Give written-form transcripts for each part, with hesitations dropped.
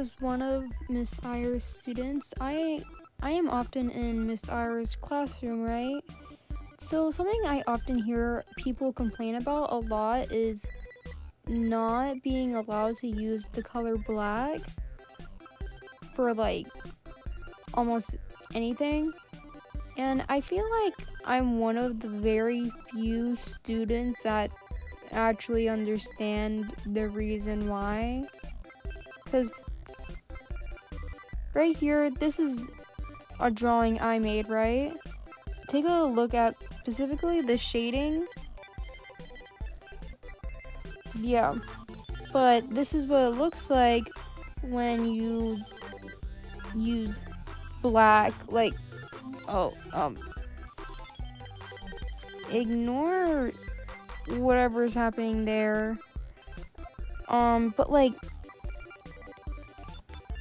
as one of Miss Ira's students, I am often in Miss Ira's classroom, right? So something I often hear people complain about a lot is not being allowed to use the color black for like almost anything. And I feel like I'm one of the very few students that actually understand the reason why. Because right here, this is a drawing I made, right? Take a look at specifically the shading. Yeah, but this is what it looks like when you use black. Like, oh, ignore whatever's happening there. But like,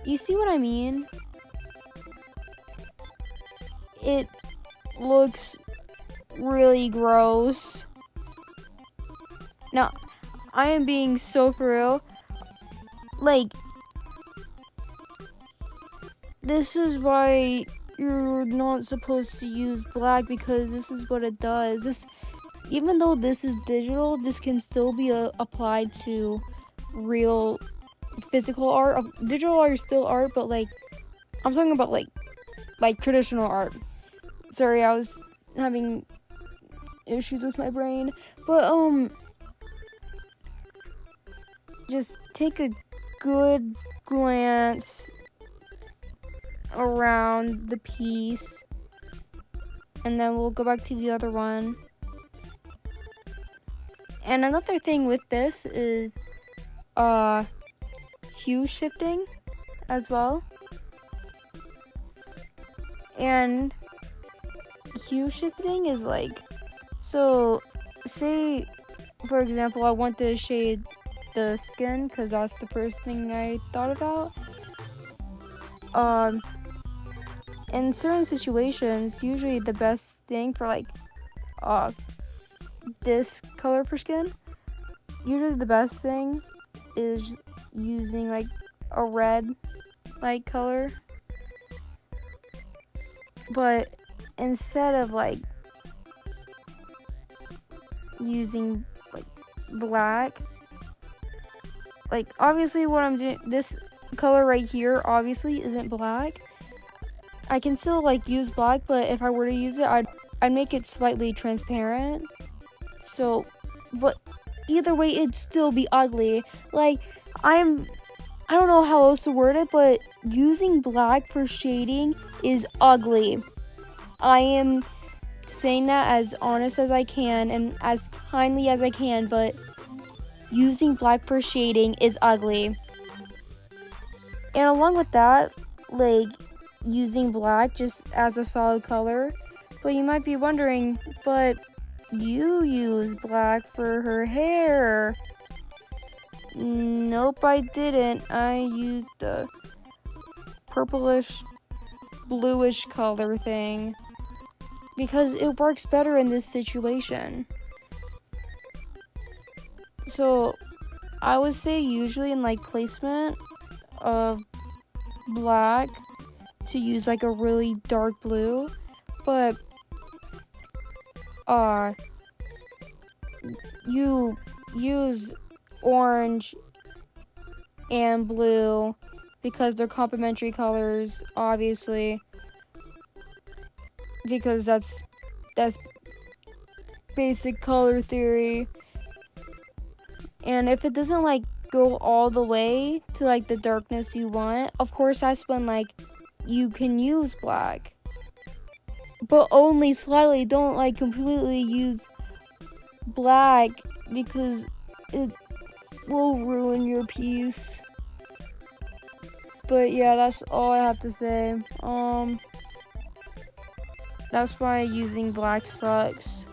you see what I mean? It looks really gross. Now, I am being so for real. Like, this is why you're not supposed to use black, because this is what it does. This, even though this is digital, this can still be applied to real physical art. Digital art is still art, but like, I'm talking about like traditional art. Sorry, I was having issues with my brain. But just take a good glance around the piece, and then we'll go back to the other one. And another thing with this is hue shifting as well. And hue shifting is like, so say for example I want to shade the skin because that's the first thing I thought about. In certain situations, usually the best thing for like this color for skin, usually the best thing is using like a red light color. But instead of like using like black, like obviously what I'm doing, this color right here obviously isn't black. I can still like use black, but if I were to use it, I'd make it slightly transparent. So, but either way, it'd still be ugly. Like, I don't know how else to word it, but using black for shading is ugly. I am saying that as honest as I can and as kindly as I can, but using black for shading is ugly. And along with that, like, using black just as a solid color. But you might be wondering, but you use black for her hair. Nope, I didn't. I used a purplish, bluish color thing because it works better in this situation. So I would say usually in like placement of black to use like a really dark blue, but you use orange and blue because they're complementary colors, obviously, because that's basic color theory. And if it doesn't like go all the way to like the darkness you want, of course that's when like you can use black, but only slightly. Don't like completely use black because it will ruin your piece. But yeah, that's all I have to say. That's why using black sucks.